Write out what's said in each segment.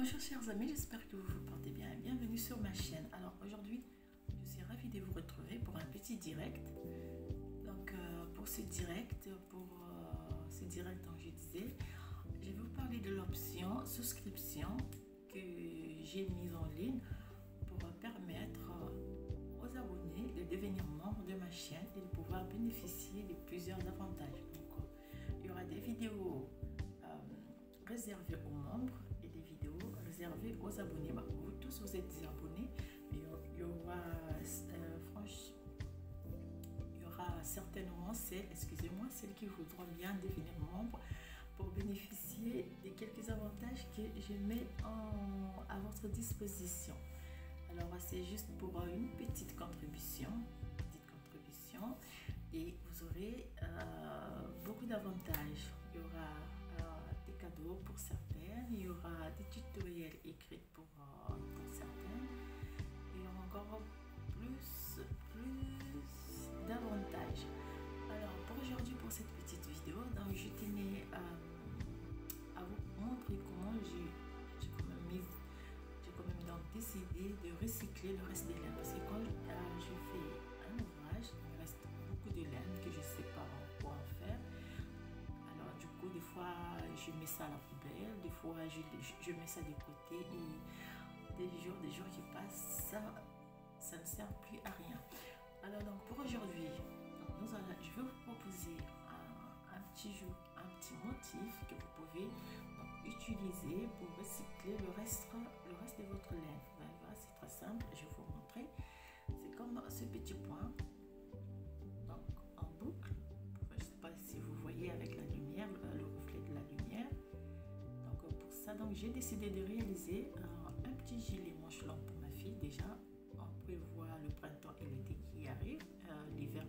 Bonjour chers amis, j'espère que vous vous portez bien et bienvenue sur ma chaîne. Alors aujourd'hui, je suis ravie de vous retrouver pour un petit direct. Donc pour ce direct, donc je disais, je vais vous parler de l'option souscription que j'ai mise en ligne pour permettre aux abonnés de devenir membres de ma chaîne et de pouvoir bénéficier de plusieurs avantages. Donc il y aura des vidéos réservées aux membres et des vidéos réservées aux abonnés. Vous tous vous êtes des abonnés, mais il y aura certainement celles qui voudront bien devenir membres pour bénéficier de quelques avantages que je mets à votre disposition. Alors c'est juste pour une petite contribution et vous aurez beaucoup d'avantages. Il y aura des cadeaux pour certaines, il y aura des tutoriels écrits pour certaines, et il y aura encore plus d'avantages. Alors pour aujourd'hui, pour cette petite vidéo, donc je tenais à vous montrer comment j'ai quand même donc décidé de recycler le reste des laines, parce que quand je fais un ouvrage, il me reste beaucoup de laine que je ne sais pas quoi en faire. Alors du coup, des fois je mets ça à la poubelle, des fois je mets ça de côté, et des jours qui passent, ça ne sert plus à rien. Alors donc pour aujourd'hui, je vais vous proposer un petit motif que vous pouvez donc utiliser pour recycler le reste de votre laine. Vous allez voir, c'est très simple, je vais vous montrer. C'est comme ce petit point, donc en boucle. Je ne sais pas si vous voyez avec la lumière, le reflet de la lumière. Donc pour ça, donc j'ai décidé de réaliser un petit gilet manche longue pour ma fille. Déjà, on prévoit le printemps et l'été qui arrive, l'hiver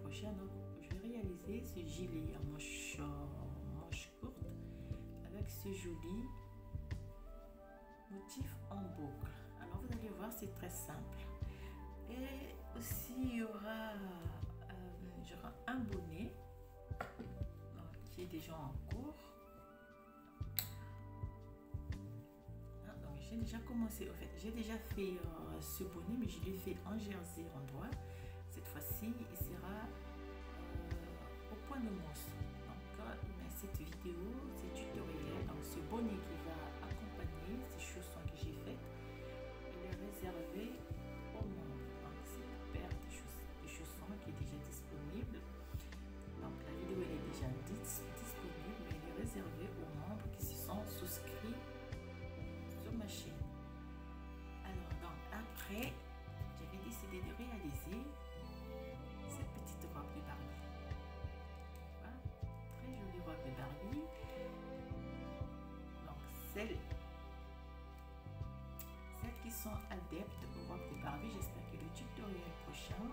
prochain. Donc je vais réaliser ce gilet à manche courte avec ce joli motif en boucle. Alors vous allez voir, c'est très simple. Et aussi il y aura un bonnet qui est déjà en cours. Donc j'ai déjà commencé, en fait j'ai déjà fait ce bonnet, mais je l'ai fait en jersey endroit. Cette fois-ci il sera au point de mousse. Donc cette vidéo, ce tutoriel, donc ce bonnet qui va accompagner ces chaussons que j'ai faites, il est réservé aux membres. Donc c'est la paire de chaussons qui est déjà disponible. Donc la vidéo elle est déjà disponible, mais elle est réservée aux membres qui se sont souscrits sur ma chaîne. Alors donc après, j'avais décidé de réaliser cette petite robe de Barbie. Voilà, très jolie robe de Barbie. Donc celles qui sont adeptes aux robes de Barbie, j'espère que le tutoriel prochain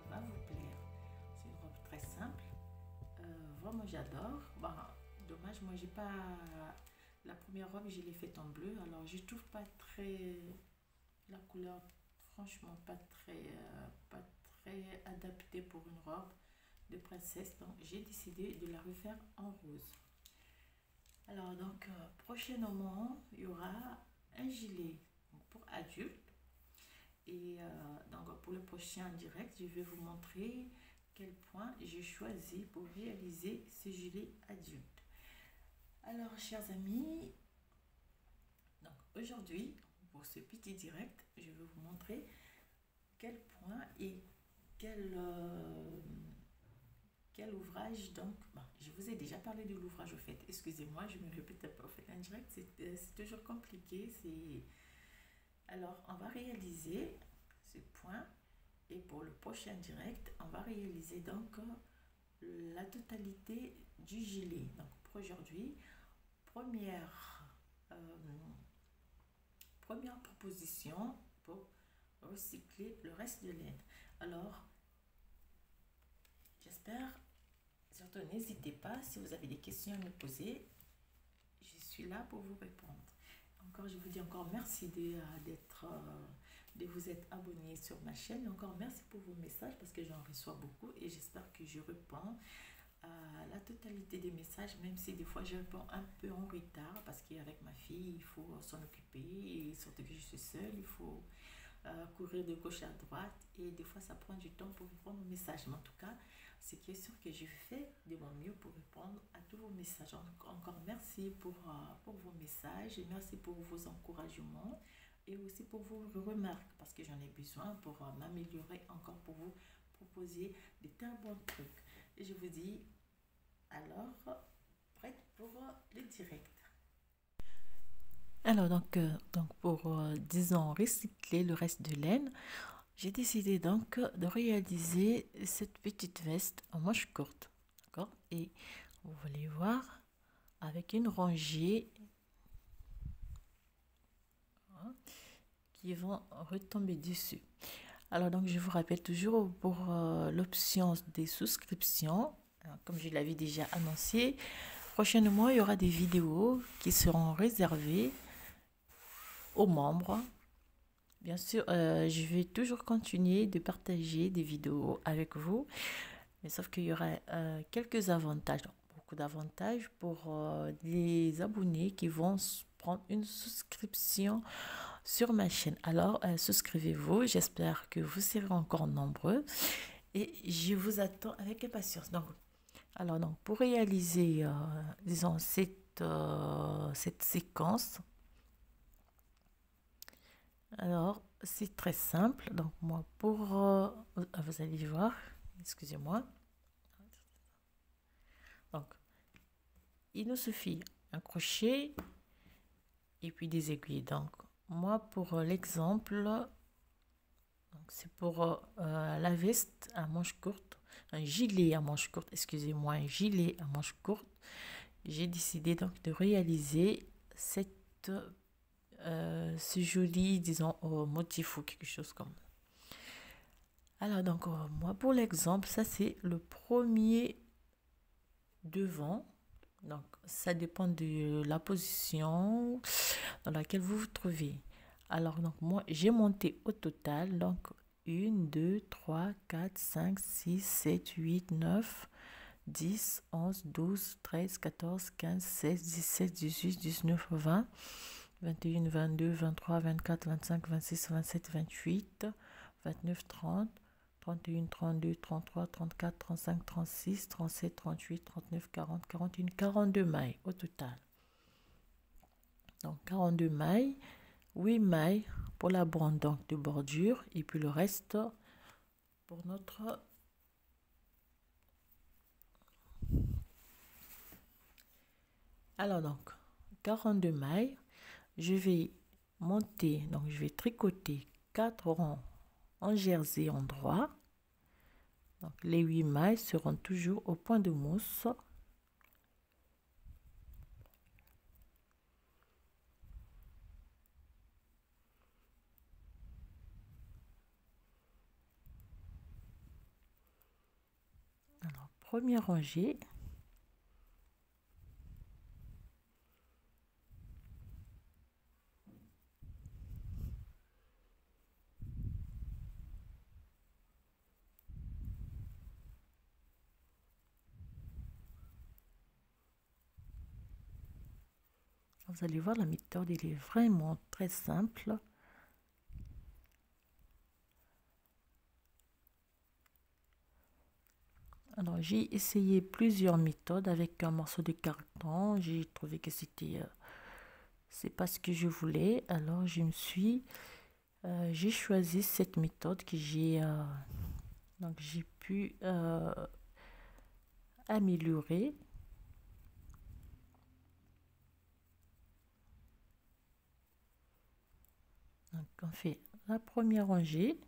va vous plaire. C'est une robe très simple, vraiment j'adore. Bon, dommage, moi j'ai pas la première robe, je l'ai faite en bleu, alors je trouve pas très la couleur, franchement pas très adaptée pour une robe de princesse. Donc j'ai décidé de la refaire en rose. Alors donc prochainement il y aura un gilet pour adultes, et donc pour le prochain direct je vais vous montrer quel point j'ai choisi pour réaliser ce gilet adulte. Alors chers amis, donc aujourd'hui pour ce petit direct je vais vous montrer quel point et quel ouvrage. Donc je vous ai déjà parlé de l'ouvrage au fait, excusez-moi, je me répète un peu. Au fait un direct c'est toujours compliqué. Alors on va réaliser ce point, et pour le prochain direct on va réaliser donc la totalité du gilet. Donc pour aujourd'hui, première proposition pour recycler le reste de laine. Alors j'espère, surtout n'hésitez pas, si vous avez des questions à me poser, je suis là pour vous répondre. Encore, je vous dis encore merci de vous être abonné sur ma chaîne, et encore merci pour vos messages, parce que j'en reçois beaucoup et j'espère que je réponds la totalité des messages, même si des fois je réponds un peu en retard parce qu'avec ma fille, il faut s'en occuper et surtout que je suis seule, il faut courir de gauche à droite et des fois ça prend du temps pour répondre aux messages. Mais en tout cas, ce qui est sûr que je fais de mon mieux pour répondre à tous vos messages. Encore merci pour vos messages et merci pour vos encouragements et aussi pour vos remarques parce que j'en ai besoin pour m'améliorer encore, pour vous proposer de très bons trucs. Et je vous dis alors, prête pour le direct. Alors donc pour, disons, recycler le reste de laine, j'ai décidé donc de réaliser cette petite veste en manches courtes. D'accord? Et vous allez voir avec une rangée qui vont retomber dessus. Alors donc je vous rappelle toujours pour l'option des souscriptions, comme je l'avais déjà annoncé, prochainement il y aura des vidéos qui seront réservées aux membres. Bien sûr, je vais toujours continuer de partager des vidéos avec vous, mais sauf qu'il y aura quelques avantages, donc beaucoup d'avantages pour les abonnés qui vont prendre une souscription sur ma chaîne. Alors, souscrivez-vous, j'espère que vous serez encore nombreux et je vous attends avec impatience. Donc, pour réaliser, disons, cette séquence, alors, c'est très simple. Donc, moi, vous allez voir, excusez-moi. Donc, il nous suffit un crochet et puis des aiguilles. Donc, moi, pour l'exemple, c'est pour la veste à manches courtes, un gilet à manches courtes, excusez-moi, un gilet à manches courtes. J'ai décidé donc de réaliser ce joli, disons, motif ou quelque chose comme ça. Alors donc moi pour l'exemple, ça c'est le premier devant. Donc ça dépend de la position dans laquelle vous vous trouvez. Alors donc moi j'ai monté au total donc 1, 2, 3, 4, 5, 6, 7, 8, 9, 10, 11, 12, 13, 14, 15, 16, 17, 18, 19, 20, 21, 22, 23, 24, 25, 26, 27, 28, 29, 30, 31, 32, 33, 34, 35, 36, 37, 38, 39, 40, 41, 42 mailles au total. Donc 42 mailles, 8 mailles pour la bande donc de bordure et puis le reste pour notre donc 42 mailles. Je vais monter, donc je vais tricoter 4 rangs en jersey en droit. Donc les 8 mailles seront toujours au point de mousse. Alors, première rangée. Vous allez voir, la méthode, elle est vraiment très simple. Alors, j'ai essayé plusieurs méthodes avec un morceau de carton. J'ai trouvé que c'est pas ce que je voulais. Alors, j'ai choisi cette méthode que j'ai pu améliorer. Donc, on fait la première rangée.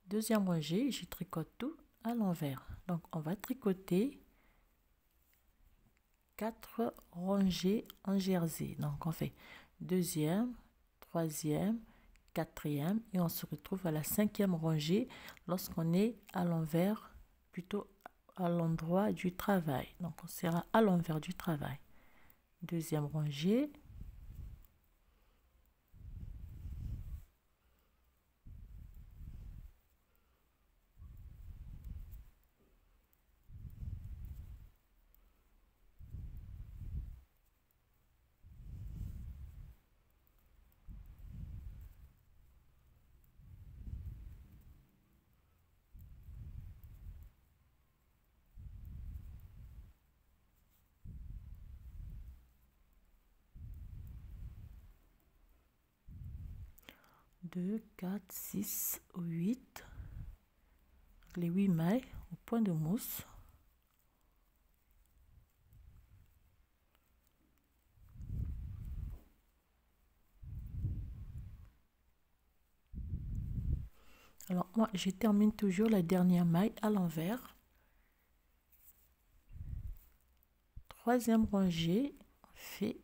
Deuxième rangée, je tricote tout à l'envers. Donc, on va tricoter 4 rangées en jersey. Donc, on fait deuxième, troisième, quatrième et on se retrouve à la 5e rangée lorsqu'on est à l'envers, plutôt à l'endroit du travail. Donc, on sera à l'envers du travail. Deuxième rangée. Deux, 4, 6, 8. Les 8 mailles au point de mousse. Alors moi, je termine toujours la dernière maille à l'envers. Troisième rangée, on fait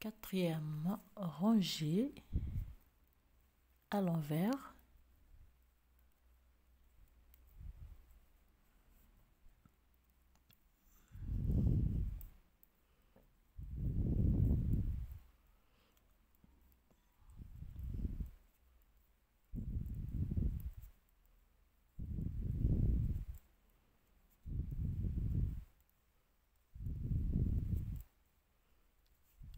quatrième rangée à l'envers.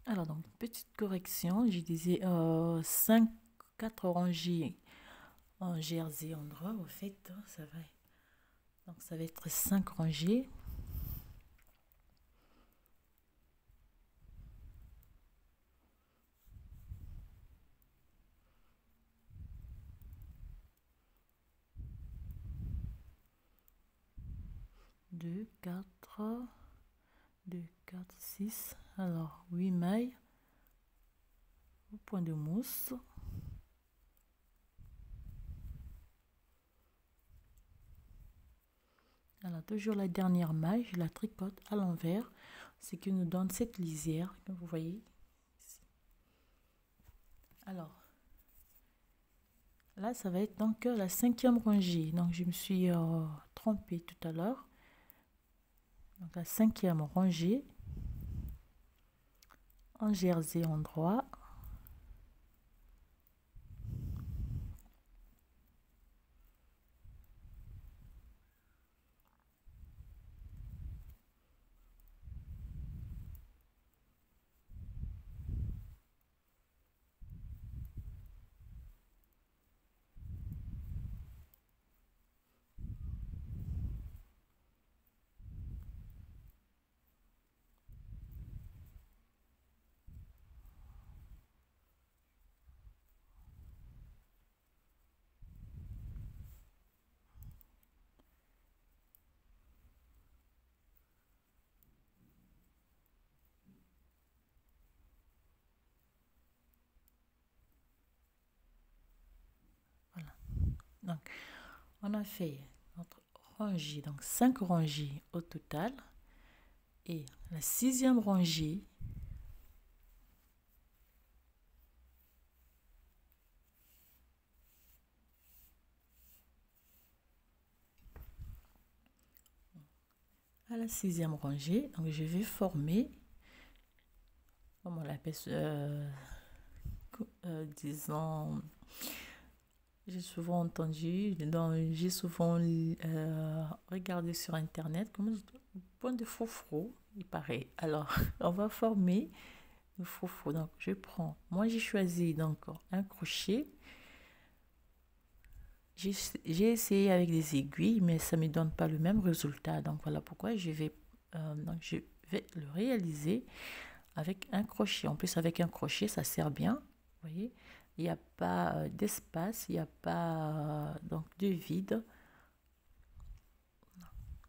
Alors, donc, petite correction, je disais 4 rangées en jersey endroit. Au fait, ça va. Donc, ça va être 5 rangées. Deux, 4, 2, 4, 6. Alors, 8 mailles au point de mousse. Alors, toujours la dernière maille, je la tricote à l'envers, ce qui nous donne cette lisière que vous voyez ici. Alors, là, ça va être donc la 5e rangée. Donc, je me suis trompée tout à l'heure. Donc, la 5e rangée en jersey endroit. Voilà. Donc, on a fait notre rangée, donc 5 rangées au total. Et la 6e rangée, à la 6e rangée, donc je vais former, comment on l'appelle, disons, J'ai souvent entendu, j'ai souvent regardé sur Internet comment point de froufrou, il paraît. Alors, on va former le froufrou. Donc, moi j'ai choisi donc un crochet. J'ai essayé avec des aiguilles, mais ça ne me donne pas le même résultat. Donc, voilà pourquoi je vais le réaliser avec un crochet. En plus, avec un crochet, ça sert bien. Vous voyez, il n'y a pas d'espace, il n'y a pas donc de vide.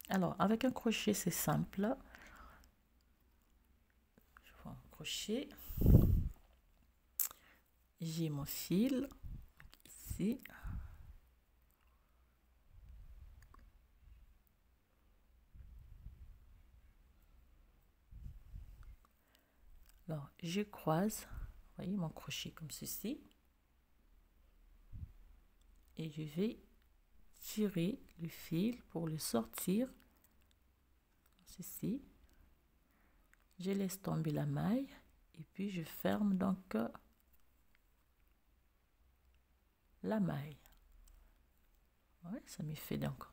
Alors, avec un crochet, c'est simple. Je fais un crochet. J'ai mon fil ici. Alors, je croise, vous voyez mon crochet comme ceci. Et je vais tirer le fil pour le sortir. Ceci. Je laisse tomber la maille et puis je ferme donc la maille. Ouais, ça me fait donc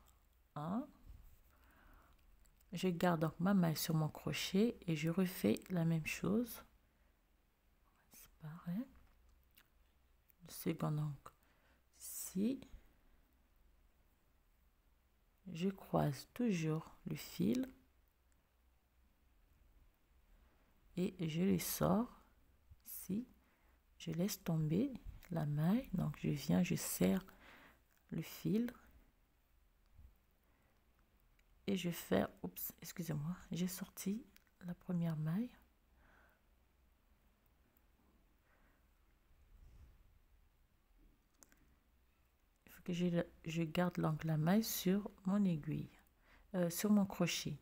un. Je garde donc ma maille sur mon crochet et je refais la même chose. C'est pareil. Le second donc ici. Je croise toujours le fil et je le sors ici. Je laisse tomber la maille, donc je viens, je serre le fil et je fais, oups, excusez-moi, j'ai sorti la première maille. Il faut que je garde donc la maille sur mon aiguille, sur mon crochet.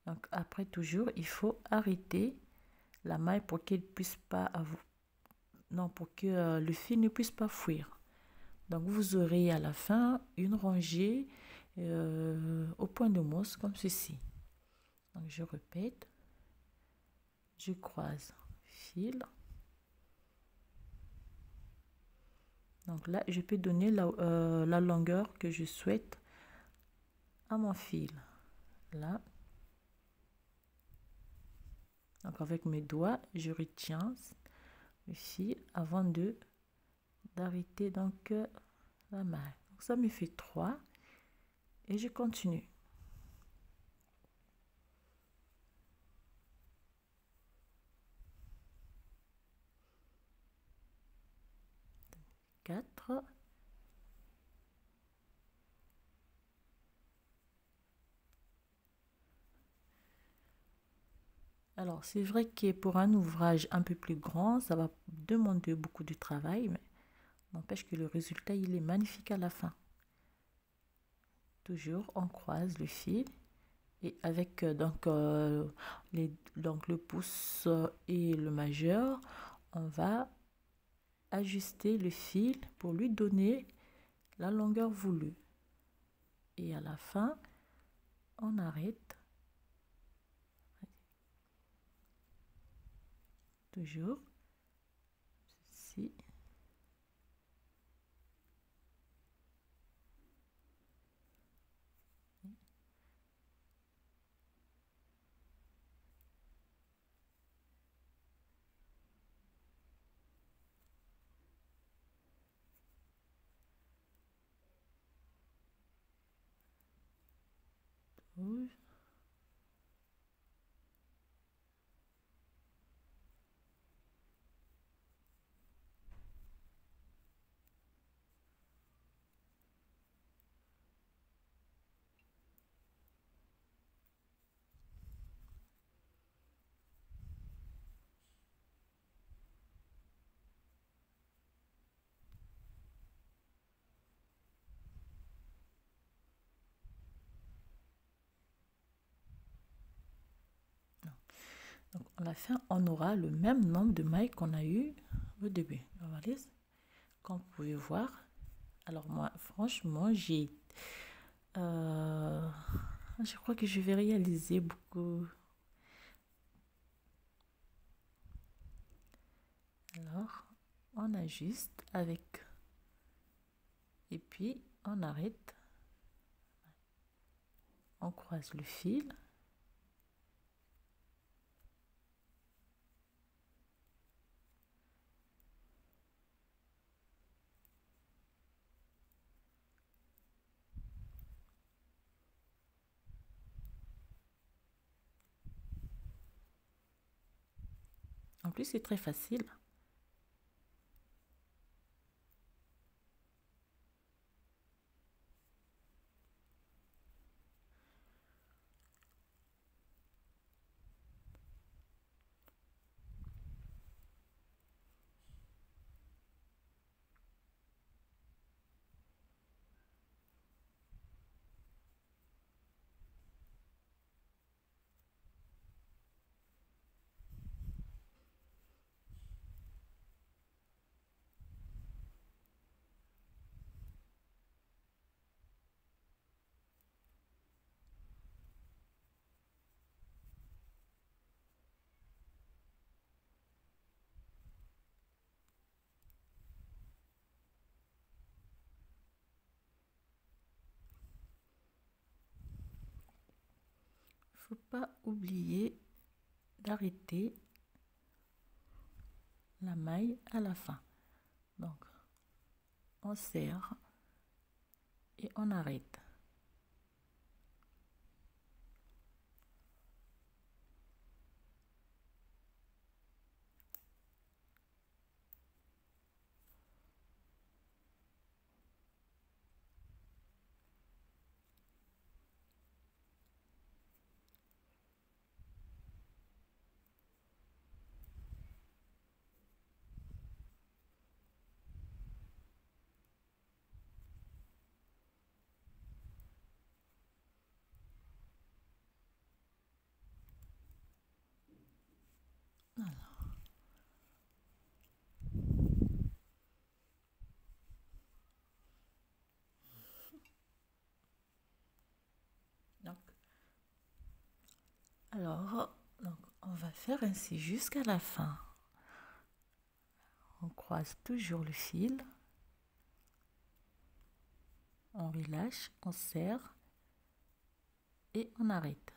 Donc après toujours, il faut arrêter la maille pour qu'elle puisse pas avoir, non, pour que le fil ne puisse pas fuir. Donc vous aurez à la fin une rangée au point de mousse comme ceci. Donc je répète, je croise fil. Donc là, je peux donner la longueur que je souhaite à mon fil. Là. Donc avec mes doigts, je retiens le fil avant d'arrêter donc la maille. Donc ça me fait 3 et je continue. 4. Alors, c'est vrai que pour un ouvrage un peu plus grand, ça va demander beaucoup de travail, mais n'empêche que le résultat, il est magnifique à la fin. Toujours, on croise le fil et avec donc le pouce et le majeur, on va ajuster le fil pour lui donner la longueur voulue. Et à la fin, on arrête. Toujours. Ceci. Rouge. Donc, à la fin, on aura le même nombre de mailles qu'on a eu au début. Voilà, comme vous pouvez voir. Alors, moi, franchement, je crois que je vais réaliser beaucoup. Alors, on ajuste avec Et puis on arrête, on croise le fil. En plus, c'est très facile. Faut pas oublier d'arrêter la maille à la fin. Donc, on serre et on arrête. Donc, on va faire ainsi jusqu'à la fin. On croise toujours le fil. On relâche, on serre et on arrête.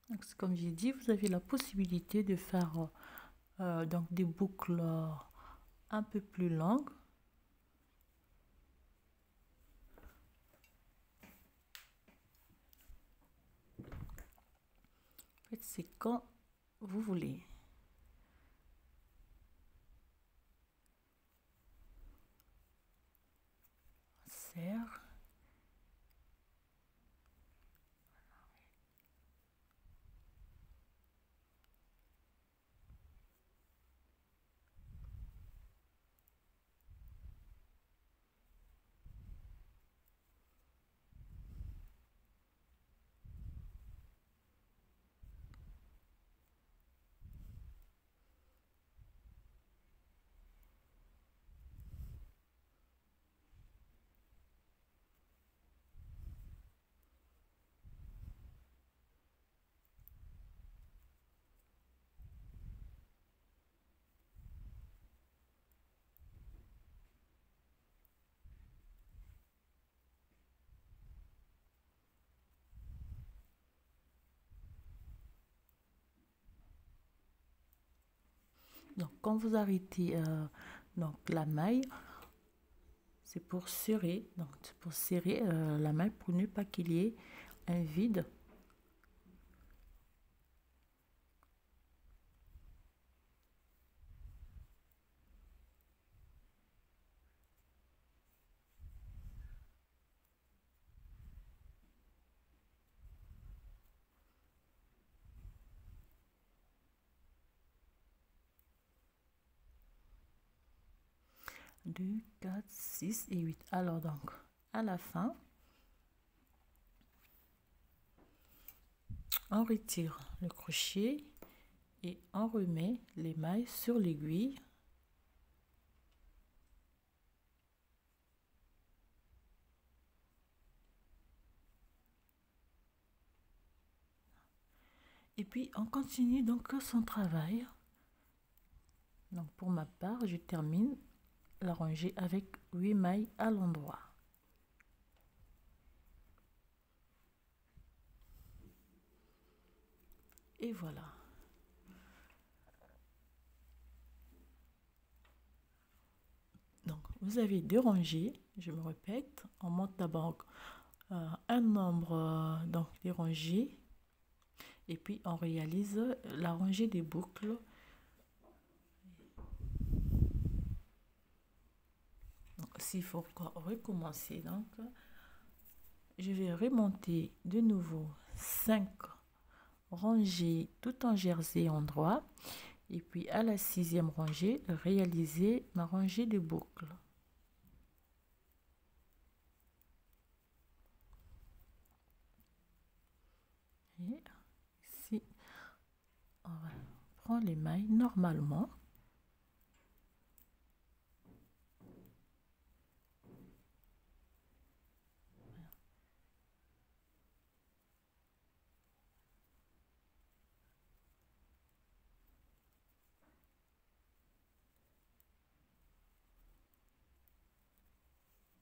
Donc, comme j'ai dit, vous avez la possibilité de faire donc des boucles un peu plus longues. En fait, c'est quand vous voulez. On serre. Donc quand vous arrêtez donc la maille, c'est pour serrer, donc pour serrer la maille pour ne pas qu'il y ait un vide. Deux, 4, 6 et 8. Alors donc, à la fin, on retire le crochet et on remet les mailles sur l'aiguille. Et puis, on continue donc son travail. Donc, pour ma part, je termine la rangée avec 8 mailles à l'endroit. Et voilà. Donc, vous avez deux rangées. Je me répète. On monte d'abord un nombre donc des rangées. Et puis, on réalise la rangée des boucles. S'il faut recommencer, donc, je vais remonter de nouveau 5 rangées tout en jersey endroit. Et puis à la 6e rangée, réaliser ma rangée de boucles. Et ici, on va prendre les mailles normalement.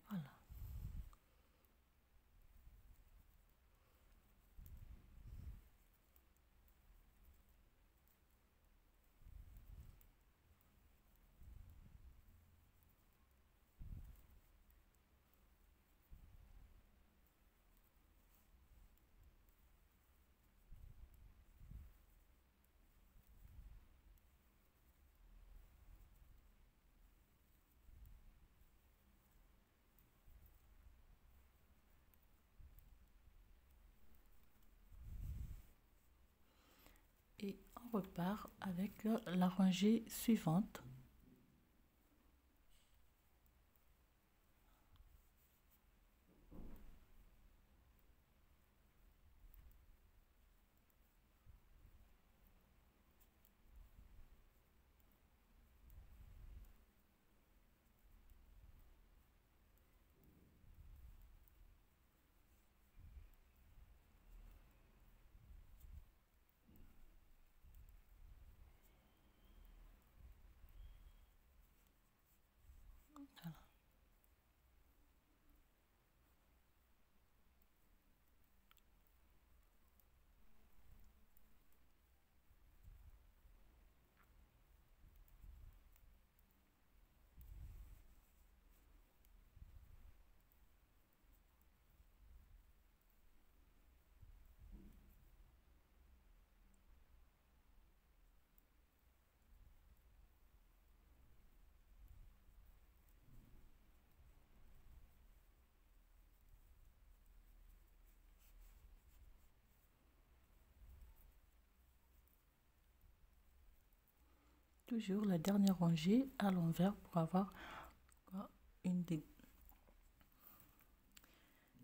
Voilà. Et on repart avec la rangée suivante. Voilà. Toujours la dernière rangée à l'envers pour avoir une des...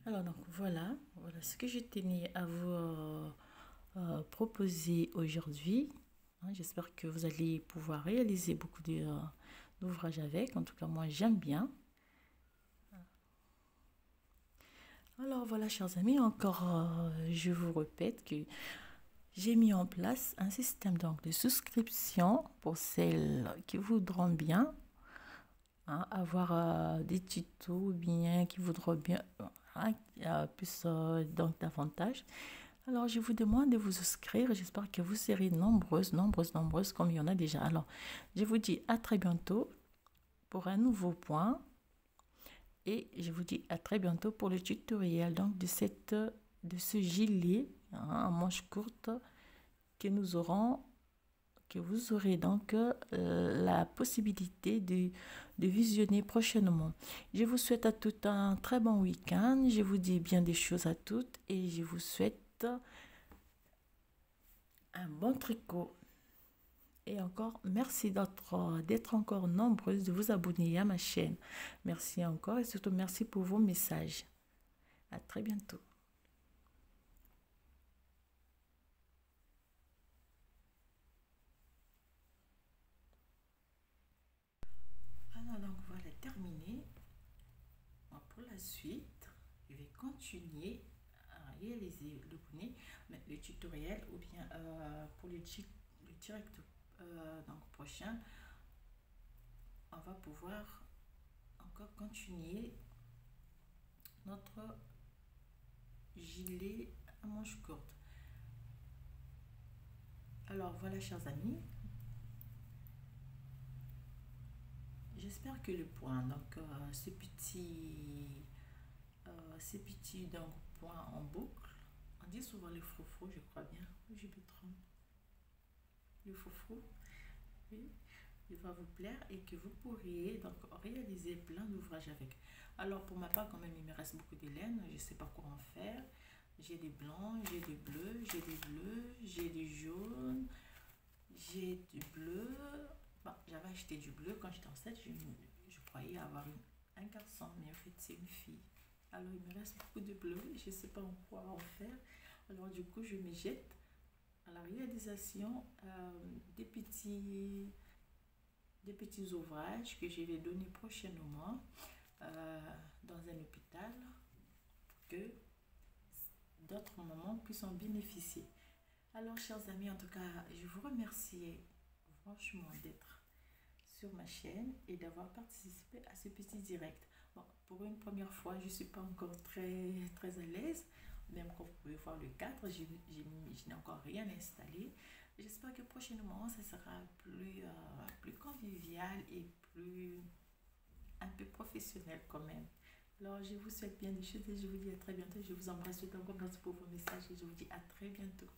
Alors donc voilà ce que je tenais à vous proposer aujourd'hui. J'espère que vous allez pouvoir réaliser beaucoup d'ouvrages avec. En tout cas, moi, j'aime bien. Alors voilà, chers amis, encore, je vous répète que j'ai mis en place un système donc de souscription pour celles qui voudront bien avoir des tutos, bien qui voudront bien plus donc davantage. Alors, je vous demande de vous inscrire. J'espère que vous serez nombreuses, comme il y en a déjà. Alors, je vous dis à très bientôt pour un nouveau point. Et je vous dis à très bientôt pour le tutoriel donc de ce gilet en manche courte que vous aurez donc la possibilité de visionner prochainement. Je vous souhaite à tout un très bon week-end. Je vous dis bien des choses à toutes et je vous souhaite un bon tricot. Et encore, merci d'être encore nombreuses, de vous abonner à ma chaîne. Merci encore et surtout merci pour vos messages. À très bientôt. Alors donc voilà, terminé. Pour la suite, je vais continuer à réaliser le tutoriel ou bien pour le direct donc prochain, on va pouvoir encore continuer notre gilet à manches courtes. Alors voilà, chers amis, j'espère que le point, donc ces petits donc, points en boucle, on dit souvent le froufrou, je crois bien, je me trompe, le froufrou, oui, il va vous plaire et que vous pourriez donc réaliser plein d'ouvrages avec. Alors pour ma part, quand même, il me reste beaucoup de laine, je ne sais pas quoi en faire. J'ai des blancs, j'ai des bleus, j'ai des jaunes, j'ai du bleu. Bon, j'avais acheté du bleu quand j'étais enceinte, je croyais avoir un garçon, mais en fait c'est une fille. Alors il me reste beaucoup de bleu, je ne sais pas quoi en faire. Alors du coup, je me jette à la réalisation des petits ouvrages que je vais donner prochainement dans un hôpital pour que d'autres mamans puissent en bénéficier. Alors, chers amis, en tout cas, je vous remercie franchement d'être sur ma chaîne et d'avoir participé à ce petit direct. Bon, pour une première fois, je ne suis pas encore très à l'aise. Même quand vous pouvez voir le cadre, je n'ai encore rien installé. J'espère que prochainement, ça sera plus convivial et un peu professionnel quand même. Alors, je vous souhaite bien des choses et je vous dis à très bientôt. Je vous embrasse tout encore. Merci pour vos messages et je vous dis à très bientôt.